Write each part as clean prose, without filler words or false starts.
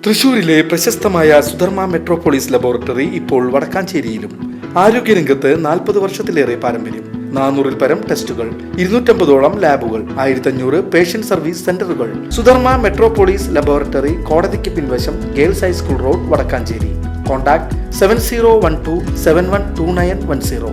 തൃശൂരിലെ പ്രശസ്തമായ Sudharma metropolis laboratory ഇപ്പോൾ വടക്കാഞ്ചേരിയിലും. ആരോഗ്യരംഗത്ത് 40 വർഷത്തിലേറെ പാരമ്പര്യം. 400-ൽ പരം ടെസ്റ്റുകൾ, 250ഓളം ലാബുകൾ, 1500 പേഷ്യന്റ് സർവീസ് സെന്ററുകൾ. സുധർമ്മ മെട്രോപോളിസ് ലബോറട്ടറി, കോടതിക്ക് പിൻവശം, girls high school road, Vadakkanchery. Contact 7012712910.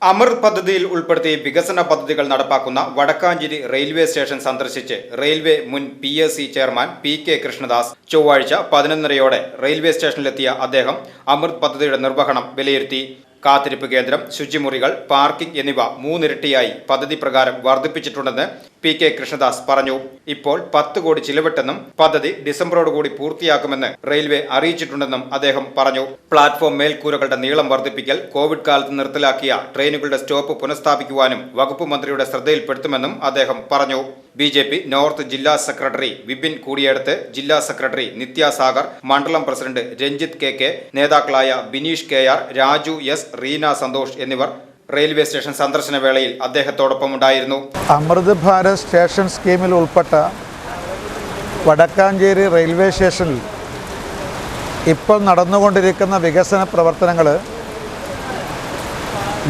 Amrut പദ്ധതിയിൽ ഉൾപ്പെടുത്തി വികസന പദ്ധതികൾ നടപ്പാക്കുന്ന വടക്കാഞ്ചേരി റെയിൽവേ സ്റ്റേഷൻ സന്ദർശിച്ച് റെയിൽവേ മുൻ PSC ചെയർമാൻ PK കൃഷ്ണദാസ് ചൊവ്വാഴ്ച 11:30 റെയിൽവേ സ്റ്റേഷനിലെത്തിയ അദ്ദേഹം അമൃത് പദ്ധതിയുടെ നിർവഹണം വിലയിരുത്തി. കാത്തിരിപ്പ് കേന്ദ്രം, ശുചിമുറികൾ, പാർക്കിംഗ് എന്നിവ 3 ഇരട്ടിയായി പദ്ധതി പ്രകാരം വർദ്ധിപ്പിച്ചിട്ടുണ്ടെന്ന് PK കൃഷ്ണദാസ് പറഞ്ഞു. ഇപ്പോൾ 10 കോടി ചിലവിട്ടെന്നും പദ്ധതി ഡിസംബറോടുകൂടി പൂർത്തിയാക്കുമെന്ന് റെയിൽവേ അറിയിച്ചിട്ടുണ്ടെന്നും അദ്ദേഹം പറഞ്ഞു. പ്ലാറ്റ്ഫോം മേൽക്കൂരകളുടെ നീളം വർദ്ധിപ്പിക്കൽ, കോവിഡ് കാലത്ത് നിർത്തലാക്കിയ ട്രെയിനുകളുടെ സ്റ്റോപ്പ് പുനഃസ്ഥാപിക്കുവാനും വകുപ്പ് മന്ത്രിയുടെ ശ്രദ്ധയിൽപ്പെടുത്തുമെന്നും അദ്ദേഹം പറഞ്ഞു. BJP നോർത്ത് ജില്ലാ സെക്രട്ടറി വിപിൻ കൂടിയെടുത്ത്, ജില്ലാ സെക്രട്ടറി നിത്യ സാഗർ, മണ്ഡലം പ്രസിഡന്റ് രഞ്ജിത്ത് KK, നേതാക്കളായ ബിനീഷ് KR, രാജു S, റീന സന്തോഷ് എന്നിവർ റെയിൽവേ സ്റ്റേഷൻ സന്ദർശന വേളയിൽ അദ്ദേഹത്തോടൊപ്പം ഉണ്ടായിരുന്നു. അമൃത് ഭാരത് സ്റ്റേഷൻ സ്കീമിൽ ഉൾപ്പെട്ട വടക്കാഞ്ചേരി റെയിൽവേ സ്റ്റേഷനിൽ ഇപ്പോൾ നടന്നുകൊണ്ടിരിക്കുന്ന വികസന പ്രവർത്തനങ്ങൾ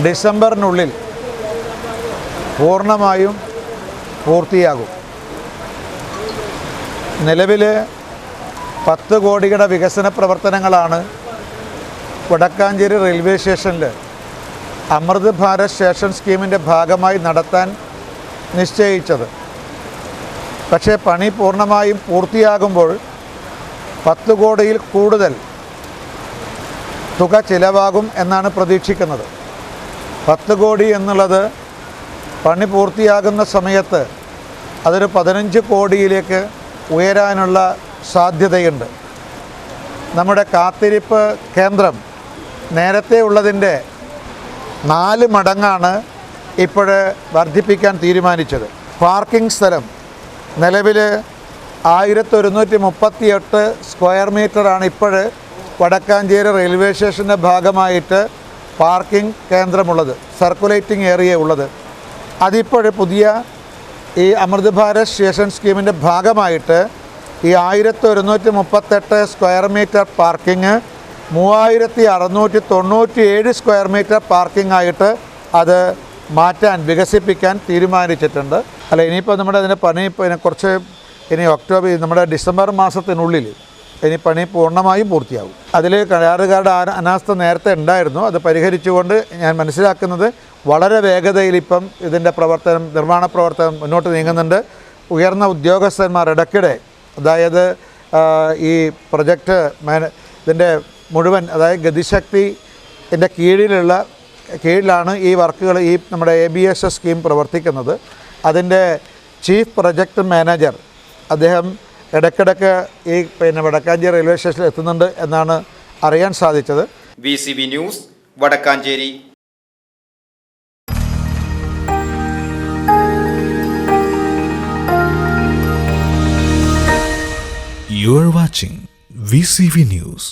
ഡിസംബറിനുള്ളിൽ പൂർണ്ണമായും പൂർത്തിയാകും. നിലവിൽ 10 കോടിയുടെ വികസന പ്രവർത്തനങ്ങളാണ് വടക്കാഞ്ചേരി റെയിൽവേ സ്റ്റേഷനിൽ അമൃത് ഭാരത് സ്റ്റേഷൻ സ്കീമിൻ്റെ ഭാഗമായി നടത്താൻ നിശ്ചയിച്ചത്. പക്ഷേ പണി പൂർണ്ണമായും പൂർത്തിയാകുമ്പോൾ 10 കോടിയിൽ കൂടുതൽ തുക ചിലവാകും എന്നാണ് പ്രതീക്ഷിക്കുന്നത്. 10 കോടി എന്നുള്ളത് പണി പൂർത്തിയാകുന്ന സമയത്ത് അതൊരു 15 കോടിയിലേക്ക് ഉയരാനുള്ള സാധ്യതയുണ്ട്. നമ്മുടെ കാത്തിരിപ്പ് കേന്ദ്രം നേരത്തെ ഉള്ളതിൻ്റെ 4 മടങ്ങാണ് ഇപ്പോൾ വർദ്ധിപ്പിക്കാൻ തീരുമാനിച്ചത്. പാർക്കിംഗ് സ്ഥലം നിലവിൽ 1138 സ്ക്വയർ മീറ്ററാണ് ഇപ്പോൾ വടക്കാഞ്ചേരി റെയിൽവേ സ്റ്റേഷൻ്റെ ഭാഗമായിട്ട് പാർക്കിംഗ് കേന്ദ്രമുള്ളത്, സർക്കുലേറ്റിംഗ് ഏരിയ ഉള്ളത്. അതിപ്പോൾ പുതിയ ഈ അമൃത് ഭാരത് സ്റ്റേഷൻ സ്കീമിൻ്റെ ഭാഗമായിട്ട് ഈ 1138 square metre parking 3697 square metre parking ആയിട്ട് അത് മാറ്റാൻ, വികസിപ്പിക്കാൻ തീരുമാനിച്ചിട്ടുണ്ട്. അല്ല, ഇനിയിപ്പോൾ നമ്മുടെ അതിൻ്റെ പണി കുറച്ച് ഒക്ടോബർ, നമ്മുടെ ഡിസംബർ മാസത്തിനുള്ളിൽ ഇനി പണി പൂർണ്ണമായും പൂർത്തിയാകും. അതിൽ കരാറുകാരുടെ അനാസ്ഥ നേരത്തെ ഉണ്ടായിരുന്നു. അത് പരിഹരിച്ചുകൊണ്ട് ഞാൻ മനസ്സിലാക്കുന്നത് വളരെ വേഗതയിൽ ഇപ്പം ഇതിൻ്റെ നിർമ്മാണ പ്രവർത്തനം മുന്നോട്ട് നീങ്ങുന്നുണ്ട്. ഉയർന്ന ഉദ്യോഗസ്ഥന്മാർ ഇടയ്ക്കിടെ, അതായത് ഈ പ്രൊജക്റ്റ് ഇതിൻ്റെ മുഴുവൻ, അതായത് ഗതിശക്തിൻ്റെ കീഴിലാണ് ഈ വർക്കുകൾ, ഈ നമ്മുടെ ABS സ്കീം പ്രവർത്തിക്കുന്നത്. അതിൻ്റെ ചീഫ് പ്രൊജക്റ്റ് മാനേജർ അദ്ദേഹം ഇടയ്ക്കിടയ്ക്ക് ഈ വടക്കാഞ്ചേരി റെയിൽവേ സ്റ്റേഷനിൽ എത്തുന്നുണ്ട് എന്നാണ് അറിയാൻ സാധിച്ചത്. VCB ന്യൂസ്, വടക്കാഞ്ചേരി. You are watching VCV News.